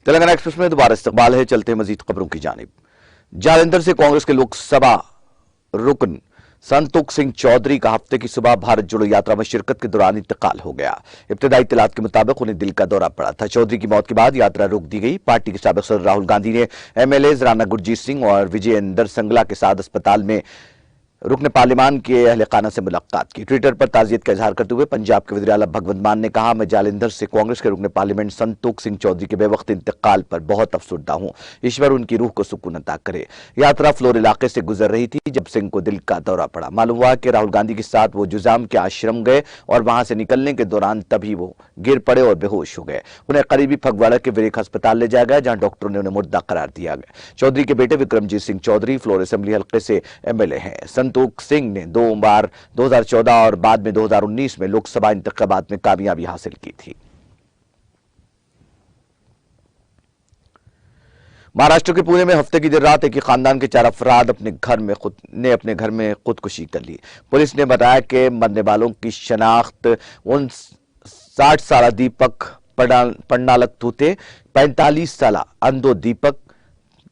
Telangana express में दोबारा इस्तकबाल है, चलते हैं मजीद खबरों की जानिब। जालंधर से कांग्रेस के लोकसभा रुकन संतोख सिंह चौधरी का हफ्ते की सुबह भारत जोड़ो यात्रा में शिरकत के दौरान इंतकाल हो गया। इब्तदाई इत्तलात के मुताबिक उन्हें दिल का दौरा पड़ा था। चौधरी की मौत के बाद यात्रा रोक दी गई। पार्टी के साबिक सदर राहुल गांधी ने एमएलए राणा गुरजीत सिंह और विजयेंद्र संगला के साथ अस्पताल में रुकन पार्लिमान के अहले खाना से मुलाकात की। ट्विटर पर ताजियत का इजहार करते हुए पंजाब के वज़ीर आला भगवंत मान ने कहा, मैं जालंधर से कांग्रेस के रुकन पार्लियामेंट संतोख सिंह चौधरी के बेवक्त इंतकाल पर बहुत अफसुर्दा हूं। ईश्वर उनकी रूह को सुकून अता करे। यात्रा फ्लोर इलाके से गुजर रही थी जब सिंह को दिल का दौरा पड़ा। मालूम हुआ कि राहुल गांधी के साथ वो जुजाम के आश्रम गए और वहां से निकलने के दौरान तभी वो गिर पड़े और बेहोश हो गए। उन्हें करीबी फगवाड़ा के विरेक अस्पताल ले जाया गया, जहां डॉक्टरों ने उन्हें मुर्दा करार दिया गया। चौधरी के बेटे विक्रमजीत सिंह चौधरी फ्लोर असेंबली हल्के से एमएलए हैं। संतोख सिंह ने 2 बार 2014 और बाद में 2019 में लोकसभा इंतखाबात में कामयाबी हासिल की थी। महाराष्ट्र के पुणे में हफ्ते की देर रात एक ही खानदान के 4 अफराद अपने घर में खुदकुशी कर ली। पुलिस ने बताया कि मरने वालों की शनाख्त 60 साला दीपक पन्नालक तूते, 45 साला अंधो दीपक,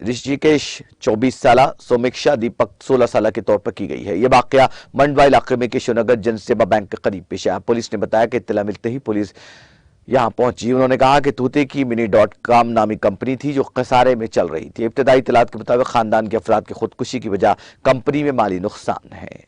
ऋषिकेश 24 साला, सोमिक्षा दीपक 16 साला के तौर पर की गई है। यह वाकया मंडवा इलाके में केशवनगर जनसेवा बैंक के करीब पेश आया। पुलिस ने बताया कि इत्तला मिलते ही पुलिस यहां पहुंची। उन्होंने कहा कि तूते की mini.com नामी कंपनी थी जो खसारे में चल रही थी। इब्तदाई इत्तलात के मुताबिक खानदान के अफराद की खुदकुशी की वजह कंपनी में माली नुकसान है।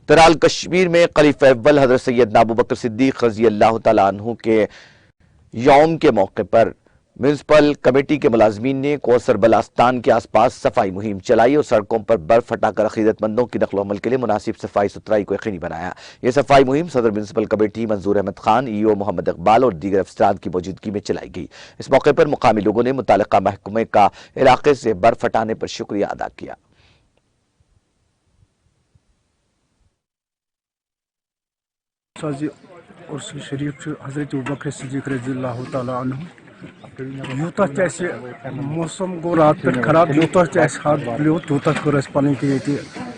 तराल कश्मीर में खलीफा अव्वल हजरत सैयदना अबू बकर सिद्दीक रजी अल्लाह तआला अन्हु के यौम के मौके पर म्युनिसिपल कमेटी के मुलाजमीन ने कौसर बलास्तान के आसपास सफाई मुहिम चलाई और सड़कों पर बर्फ हटाकर अकीदतमंदों की नकलो अमल के लिए मुनासिब सफाई सुथराई को यकीनी बनाया। यह सफाई मुहिम सदर म्युनिसिपल कमेटी मंजूर अहमद खान, ईओ मोहम्मद इकबाल और दीगर अफसरान की मौजूदगी में चलाई गई। इस मौके पर मुकामी लोगों ने मुतालिका महकमे का इलाके से बर्फ हटाने पर शुक्रिया अदा किया। और शरीफ हजरत अबू बकर सिद्दीक रज़ियल्लाहु तआला अन्हु यूता मौसम गो रात पे खराब, यूता हाथ प्लो तूता कर पन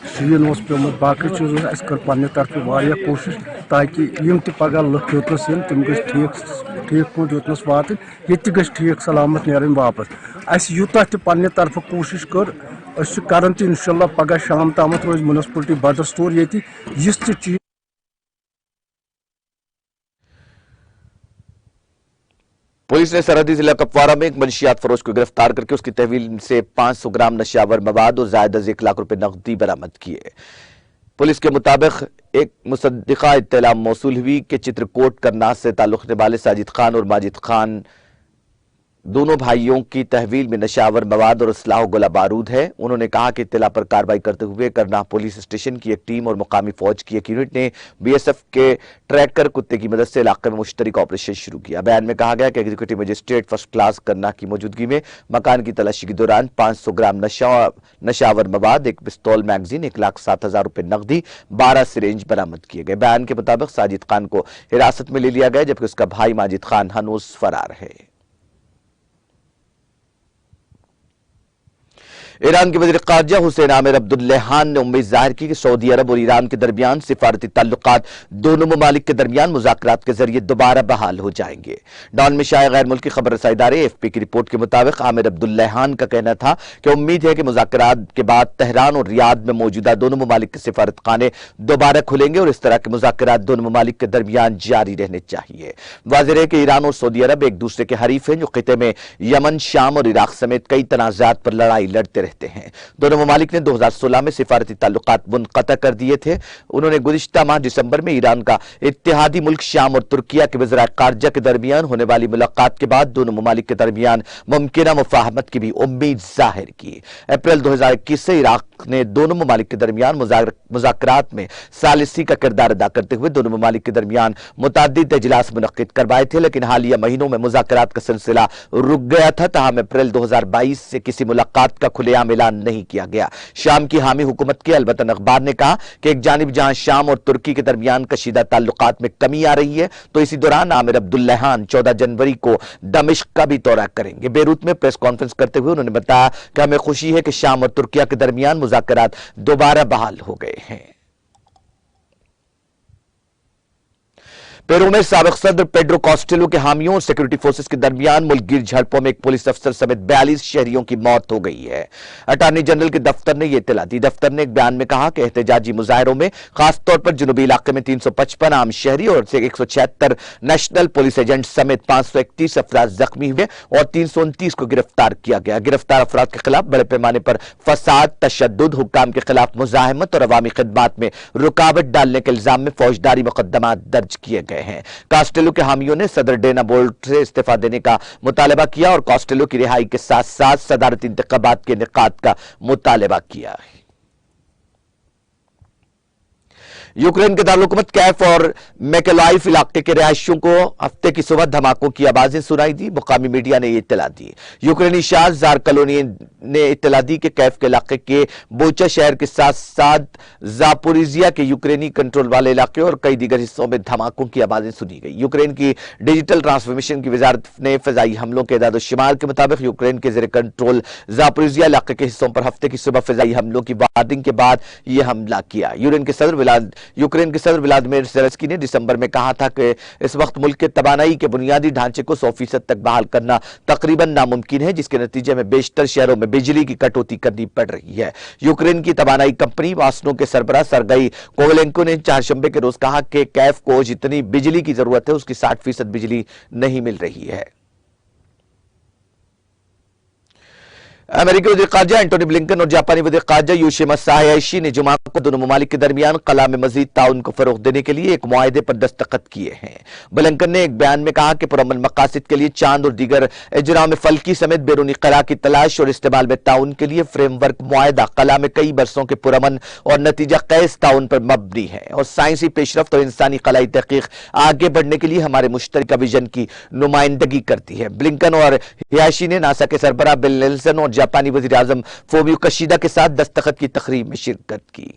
शीन पेमुत बाकी चीज कर पन्ने तरफ वारिया कोशिश ताकि यम पगह लुक योतनस तम ग ठीक पे योतनस वात ये ग ठीक सलामत नेरन वापस। अस यूता पन्ने तरफ कोशिश कर इंशाल्लाह पगह शाम तम रोज म्युनिसिपलिटी बदर स्टोर ये चीज। पुलिस ने सरहदी जिला कपवारा में एक मंशियात फरोश को गिरफ्तार करके उसकी तहवील से 500 ग्राम नशावर मवाद और ज़ायद 1 लाख रुपए नकदी बरामद किए। पुलिस के मुताबिक एक मुसद्दिका इत्तला मौसूल हुई कि चित्रकोट करनास से ताल्लुक रखने वाले साजिद खान और माजिद खान दोनों भाइयों की तहवील में नशावर मवाद और असलाह गोला बारूद है। उन्होंने कहा कि इत्तला पर कार्रवाई करते हुए करनाह पुलिस स्टेशन की एक टीम और मुकामी फौज की एक यूनिट ने बीएसएफ के ट्रैकर कुत्ते की मदद से इलाके में मुश्तरक ऑपरेशन शुरू किया। बयान में कहा गया कि executive magistrate first class Karnah की मौजूदगी में मकान की तलाशी के दौरान 500 ग्राम नशावर मवाद, एक पिस्तौल मैगजीन, 1,07,000 रुपए नकदी, 12 सिरेंज बरामद किए गए। बयान के मुताबिक साजिद खान को हिरासत में ले लिया गया जबकि उसका भाई माजिद खान हनूज फरार है। ईरान के वज़ीर ख़ारजा हुसैन आमिर अब्दुल्लाहान ने उम्मीद जाहिर की कि सऊदी अरब और ईरान के दरमियान सिफारती ताल्लुकात दोनों ममालिक के दरमियान मुज़ाकरात के जरिए दोबारा बहाल हो जाएंगे। डॉन में शाया गैर मुल्की खबर रसाई इदारे एएफपी की रिपोर्ट के मुताबिक आमिर अब्दुल्लाहान का कहना था कि उम्मीद है कि मुज़ाकरात के बाद तेहरान और रियाद में मौजूदा दोनों ममालिक के सिफारत खाने दोबारा खुलेंगे और इस तरह के मुज़ाकरात दोनों ममालिक के दरमियान जारी रहने चाहिए। वाज़ेह है कि ईरान और सऊदी अरब एक दूसरे के हरीफ हैं जो खिते में यमन, शाम और इराक समेत कई तनाज़ात पर लड़ाई लड़ते रहते हैं। दोनों ममालिक ने 2016 में सिफारती ताल्लुकात मुनक़ता कर दिए थे। उन्होंने गुज़िश्ता माह दिसंबर में ईरान का इत्तेहादी मुल्क शाम और तुर्किया के वज़ीर ख़ारजा के दरमियान होने वाली मुलाकात के बाद दोनों ममालिक के दरमियान मुमकिना मुफ़ाहमत की भी उम्मीद जाहिर की। अप्रैल 2021 से इराक ने दोनों ममालिक के दरमियान मुज़ाकरात में सालिसी का किरदार अदा करते हुए दोनों ममालिक के दरमियान मुतअद्दिद इजलास मुनक़्क़िद करवाए थे, लेकिन हालिया महीनों में मुज़ाकरात का सिलसिला रुक गया था। ताहम अप्रैल 2022 से किसी मुलाकात का खुलेआम ऐलान नहीं किया गया। शाम की हामी हुकूमत के अलबतन अखबार ने कहा कि एक जानिब जहां शाम और तुर्की के दरमियान कशीदा ताल्लुकात में कमी आ रही है, तो इसी दौरान आमिर अब्दुल्लाहान 14 जनवरी को दमिश्क का भी दौरा करेंगे। बेरूत में प्रेस कॉन्फ्रेंस करते हुए उन्होंने बताया कि हमें खुशी है कि शाम और तुर्किया के दरमियान मुज़ाकरात दोबारा बहाल हो गए हैं। पेरू में साबिक सदर पेड्रो कॉस्टेलो के हामियों और सिक्योरिटी फोर्सेस के दरमियान मुल्कगीर झड़पों में एक पुलिस अफसर समेत 42 शहरियों की मौत हो गई है। अटॉर्नी जनरल के दफ्तर ने यह इत्तला दी। दफ्तर ने एक बयान में कहा कि एहतजाजी मुजाहिरों में खासतौर पर जुनूबी इलाके में 355 आम शहरी और 176 नेशनल पुलिस एजेंट समेत 531 अफराद जख्मी हुए और 329 को गिरफ्तार किया गया। गिरफ्तार अफराद के खिलाफ बड़े पैमाने पर फसाद, तशद्दुद, हुक्काम के खिलाफ मुजाहिमत और अवामी खिदमात में रुकावट डालने के इल्जाम में फौजदारी मुकदमा दर्ज किए गए हैं। कॉस्टेलो के हामियों ने सदर डेना बोल्ट से इस्तीफा देने का मुतालबा किया और कॉस्टेलो की रिहाई के साथ साथ सदारती इंतखाबात के इनेकाद का मुतालबा किया है। यूक्रेन के दारुलहुकूमत कैफ और मैकेलाइफ इलाके के रहायशियों को हफ्ते की सुबह धमाकों की आवाजें सुनाई दी। मुकामी मीडिया ने यह इत्तला दी। यूक्रेनी शाह जार कलोनी ने इत्तला दी कि कैफ के इलाके के बोचा शहर के साथ साथ जापोरिजिया के यूक्रेनी कंट्रोल वाले इलाके और कई दीगर हिस्सों में धमाकों की आवाजें सुनी गई। यूक्रेन की डिजिटल ट्रांसफॉर्मेशन की वजारत ने फिजाई हमलों के इदाद-ओ-शुमार के मुताबिक यूक्रेन के जेर कंट्रोल जापोरिजिया इलाके के हिस्सों पर हफ्ते की सुबह फिजाई हमलों की वार्निंग के बाद यह हमला किया। यूक्रेन के सदर व्लादिमीर ज़ेलेंस्की ने दिसंबर में कहा था कि इस वक्त मुल्क के तवानाई के बुनियादी ढांचे को 100% तक बहाल करना तकरीबन नामुमकिन है, जिसके नतीजे में बेशतर शहरों में बिजली की कटौती करनी पड़ रही है। यूक्रेन की तवानाई कंपनी वासनो के सरबराह सरगई कोवलेंको ने चारशंबे के रोज कहा कि कैफ को जितनी बिजली की जरूरत है उसकी 60% बिजली नहीं मिल रही है। अमेरिकी वज़ीर ख़ारजा एंटोनी ब्लिंकन और जापानी वज़ीर ख़ारजा योशिमासा हायाशी ने जुमा को दोनों ममालिक के दरमियान कला में मजीद ताउन को फरोग़ देने के लिए एक मुआहदे पर दस्तखत किए हैं। ब्लिंकन ने एक बयान में कहा कि पुरअमन मकासद के लिए चांद और दीगर इजराम फ़ल्की समेत बैरूनी क़ला की तलाश और इस्तेमाल में ताउन के लिए फ्रेमवर्क मुआहदा कला में कई बरसों के पुरअमन और नतीजा क़ैस ताउन पर मबनी है और साइंसी पेशरफ्त और इंसानी क़लाई तहक़ीक़ आगे बढ़ने के लिए हमारे मुश्तरका विजन की नुमाइंदगी करती है। ब्लिंकन और हायाशी ने नासा के सरबराह बिल नेल्सन और जापानी वज़ीर आज़म फोमियो किशिदा के साथ दस्तखत की तकरीब में शिरकत की।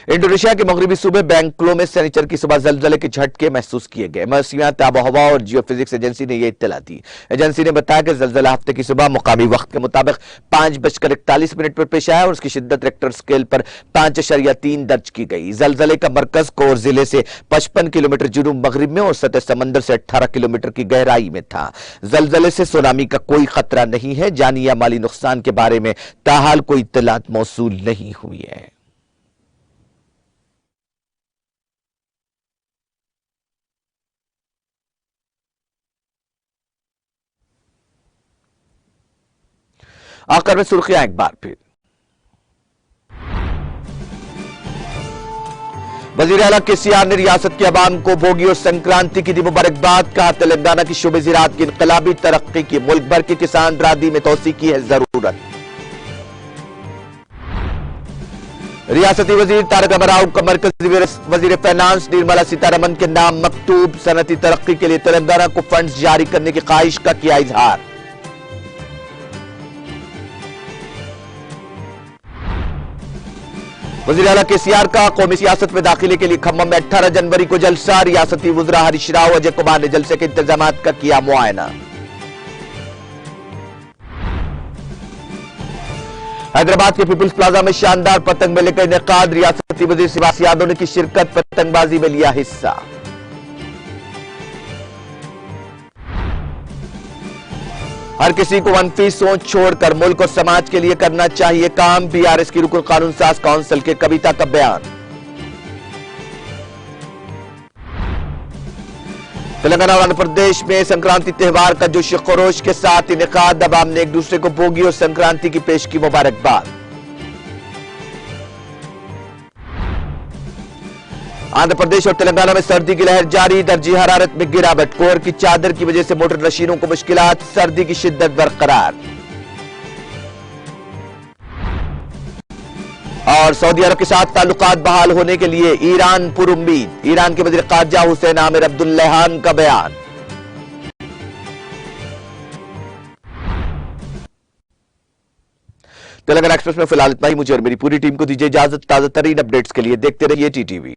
इंडोनेशिया के मगरबी सूबे बैंकलो में शनिचर की सुबह जलजले के झटके महसूस किए गए। मौसमियात, आबोहवा और जियोफिजिक्स एजेंसी ने यह इत्तला दी। एजेंसी ने बताया कि जलजला हफ्ते की सुबह मुकामी वक्त के मुताबिक 5:41 पर पेश आया और उसकी शिद्दत रेक्टर स्केल पर 5.3 दर्ज की गई। जलजले का मरकज कोर जिले से 55 किलोमीटर जुनूब मगरिब में और सतह समंदर से 18 किलोमीटर की गहराई में था। जलजले से सुनामी का कोई खतरा नहीं है। जानी या माली नुकसान के बारे में ताहाल कोई इत्तलात मौसूल नहीं हुई है। आखिर में सुर्खियां एक बार फिर। वज़ीर आला केसीआर ने रियासत के अवाम को भोगी और संक्रांति की दी मुबारकबाद। कहा तेलंगाना की शोबे ज़राअत की इनकलाबी तरक्की की मुल्क भर की किसान बरादरी में तोसी की है जरूरत। रियासती वजीर तारक राव का मरकजी वजीर फाइनेंस निर्मला सीतारमन के नाम मकतूब। सनती तरक्की के लिए तेलंगाना को फंड्स जारी करने की ख्वाहिश का किया इजहार। वज़ीर आला केसीआर का कौमी सियासत में दाखिले के लिए खम्मम में 18 जनवरी को जलसा। रियासती वज़रा हरीश राव, अजय कुमार ने जलसे के इंतजामात का किया मुआयना। हैदराबाद के पीपुल्स प्लाजा में शानदार पतंग मेले का इनेकाद। रियासती वज़ीर शिवास यादव ने की शिरकत, पतंगबाजी में लिया हिस्सा। हर किसी को मनफी सोच छोड़कर मुल्क और समाज के लिए करना चाहिए काम। बीआरएस की रुकन कानून साज काउंसिल के कविता का बयान। तेलंगाना और आंध्र प्रदेश में संक्रांति त्योहार का जोश खरोश के साथ इनेकाद। अवाम ने एक दूसरे को भोगी और संक्रांति की पेश की मुबारकबाद। आंध्र प्रदेश और तेलंगाना में सर्दी की लहर जारी। दर्जे हरारत में गिरावट। कोहर की चादर की वजह से मोटर नशीनों को मुश्किलात। सर्दी की शिद्दत बरकरार। और सऊदी अरब के साथ ताल्लुकात बहाल होने के लिए ईरान पुरुम्मीद। ईरान के वज़ीर ख़ारजा हुसैन आमिर अब्दुल्लेहान का बयान। तेलंगाना एक्सप्रेस में फिलहाल इतना ही। मुझे और मेरी पूरी टीम को दीजिए इजाजत। ताजा तरीन अपडेट्स के लिए देखते रहिए टीटीवी।